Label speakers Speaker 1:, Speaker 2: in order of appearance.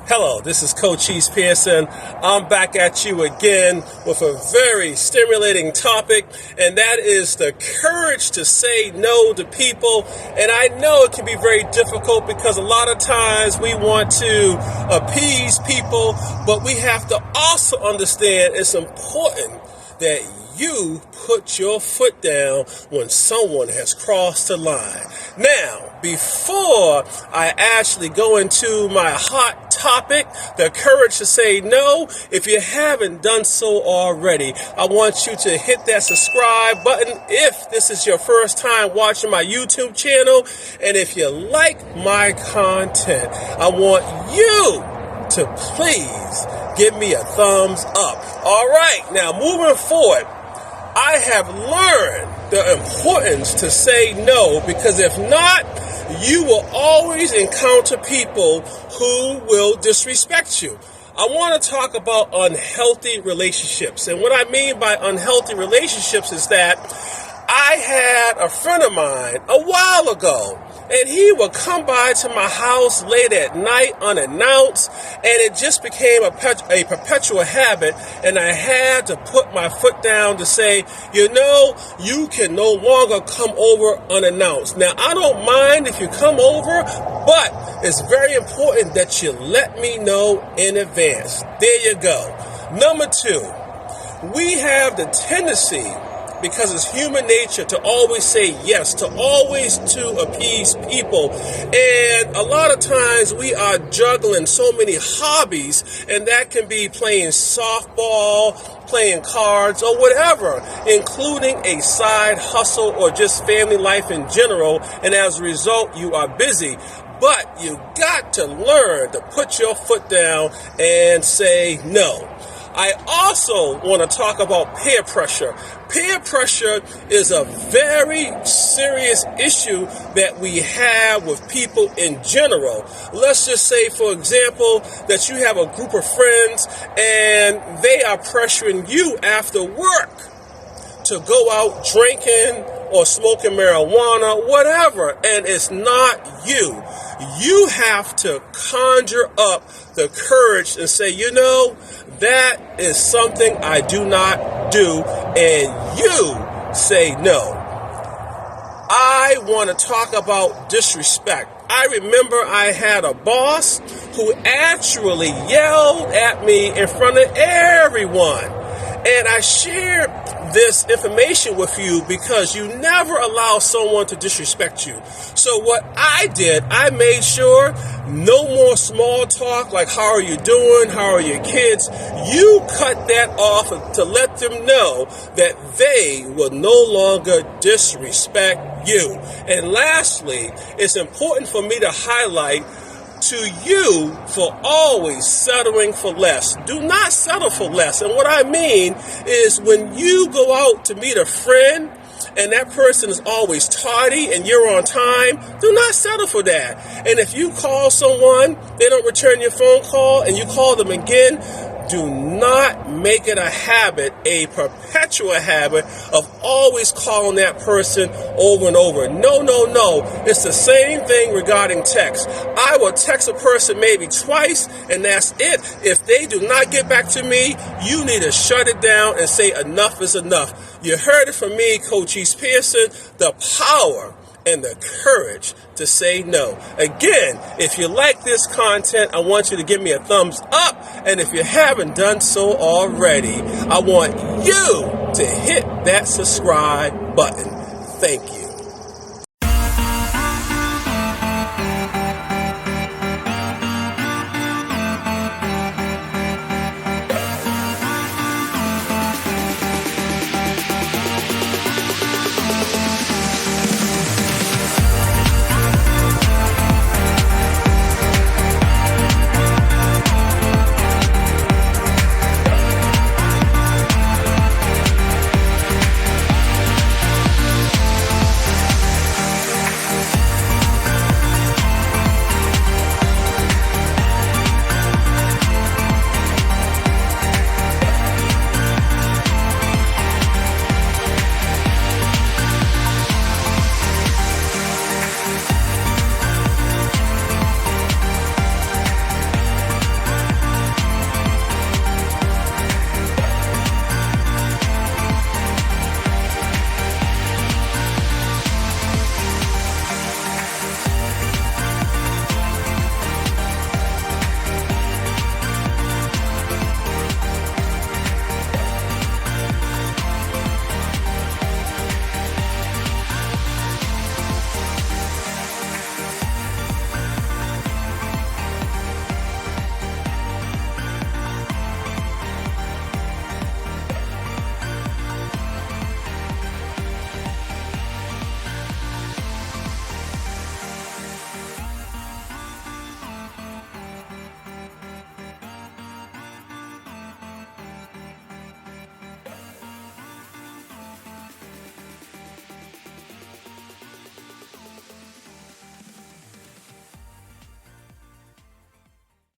Speaker 1: Hello, this is Cochise Pearson. I'm back at you again with a very stimulating topic, and that is the courage to say no to people. And I know it can be very difficult because a lot of times we want to appease people, but we have to also understand it's important that you put your foot down when someone has crossed the line. Now, before I actually go into my hot topic, the courage to say no, if you haven't done so already, I want you to hit that subscribe button if this is your first time watching my YouTube channel. And if you like my content, I want you to please give me a thumbs up. All right, now moving forward, I have learned the importance to say no, because if not, you will always encounter people who will disrespect you. I want to talk about unhealthy relationships. And what I mean by unhealthy relationships is that I had a friend of mine a while ago, and he would come by to my house late at night unannounced, and it just became a perpetual habit, and I had to put my foot down to say, you can no longer come over unannounced. Now, I don't mind if you come over, but it's very important that you let me know in advance. There you go. Number two, we have the tendency, because it's human nature, to always say yes, to always to appease people. And a lot of times we are juggling so many hobbies, and that can be playing softball, playing cards, or whatever, including a side hustle or just family life in general. And as a result, you are busy. But you got to learn to put your foot down and say no. I also want to talk about peer pressure. Peer pressure is a very serious issue that we have with people in general. Let's just say, for example, that you have a group of friends and they are pressuring you after work to go out drinking or smoking marijuana, whatever, and it's not you. You have to conjure up the courage and say, that is something I do not do, and you say no. I want to talk about disrespect. I remember I had a boss who actually yelled at me in front of everyone. And I shared this information with you because you never allow someone to disrespect you. So what I did, I made sure no more small talk like, how are you doing? How are your kids? You cut that off to let them know that they will no longer disrespect you. And lastly, it's important for me to highlight to you for always settling for less. Do not settle for less. And what I mean is, when you go out to meet a friend and that person is always tardy and you're on time, do not settle for that. And if you call someone, they don't return your phone call, and you call them again, do not make it a habit, a perpetual habit of always calling that person over and over. No. It's the same thing regarding text. I will text a person maybe twice, and that's it. If they do not get back to me, you need to shut it down and say enough is enough. You heard it from me, Cochise Pearson, the power and the courage to say no. Again, if you like this content, I want you to give me a thumbs up. And if you haven't done so already, I want you to hit that subscribe button. Thank you.